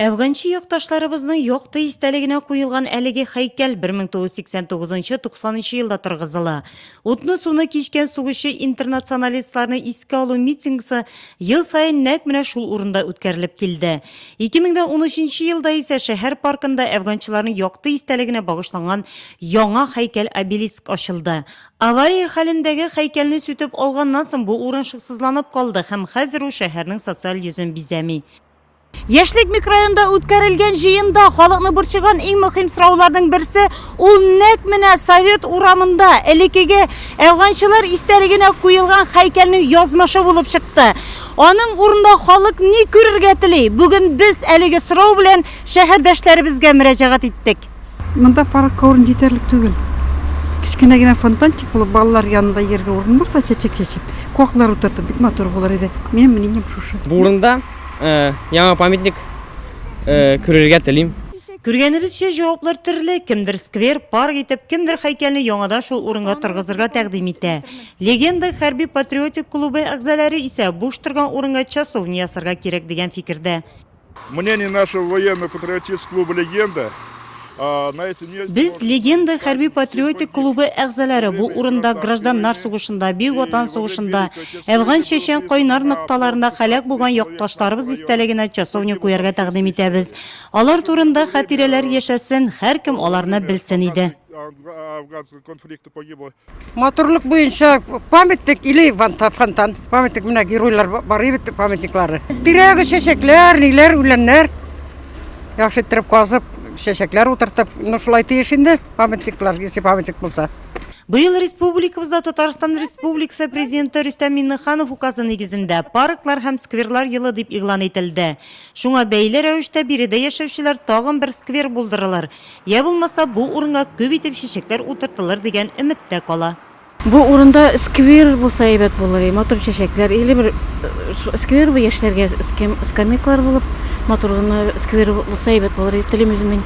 Әфганчы якташларыбызның якты истәлегенә куелган әлеге һәйкәл 1989-90 елда торгызыла. Утны суны кичкән сугышы интернационалистларны искә алу митингысы ел сайын нәкъ менә шул урында үткәрелеп килде. 2013 елда исә шәһәр паркында әфганчыларның якты истәлегенә багышланган яңа һәйкәл-обелиск ачылды. Авария хәлендәге һәйкәлне сүтеп алганнан соң бу урынсызланып калды һәм хәзер ул шәһәрнең социаль йөзен бизәми. Яшьлек микрорайонда үткәрелгән җыенда халыкны борчыган иң мөһим сорауларның берсе ул нәкъ менә Совет урамында элекеге әфганчылар истәлегенә куелган һәйкәлнең язмышы булып чыкты. Аның урында халык ни күрергә тели? Бүген без әлеге сорау белән шәһәрдәшләребезгә мөрәҗәгать иттек. Монда паркка урын җитәрлек түгел. Кичкенә генә фонтанчик булып, балалар янында ергә урын булса, чәчәк чәчеп, коклар утыртып, бик матур булыр иде. Минем мнением шушы. Бу урында яңа памятник күрергә телим. Күргәнебезчә җаваплар төрле. Кемдер сквер, парк итеп, кемдер һәйкәлне яңадан шул урынга торгызырга тәкъдим итә. Легенда хәрби-патриотик клубы әгъзалары исә буш торган урынга часовня ясарга кирәк дигән фикердә. Мнение нашего военно-патриотического клуба «Легенда». Без легенда хәрби-патриотик клубы әгъзалары бу урында гражданнар сугышында, Бөек Ватан сугышында, Әфган чәчән кайнар нокталарында һәлак булган якташларыбыз истәлегенә часовня куярга тәкъдим итәбез. Алар турында хатирәләр яшәсен, һәркем аларны белсен иде. Матурлык буенча памятник или фонтан. Памятник менә геройлар бар бит памятниклары. Тирәге чәчәкләр, ниләр, үләннәр. Яхшы итеп казып, чәчәкләр утыртып, шулай тиеш инде памятниклар, если памятник булса. Быел республикабызда Татарстан Республикасы президенты Рөстәм Миңнеханов указы нигезендә парклар һәм скверлар елы дип игълан ителде. Шуңа бәйле рәвештә биредә яшәүчеләр тагын бер сквер булдырылыр. Я булмаса бу урынга күп итеп чәчәкләр утыртылыр дигән өметтә кала. Бу урында сквер булса әйбәт булыр, матур чәчәкләр, или бер сквер бу яшьләргә скамейкалар булып, матур гына сквер булса әйбәт булыр, телем үзем.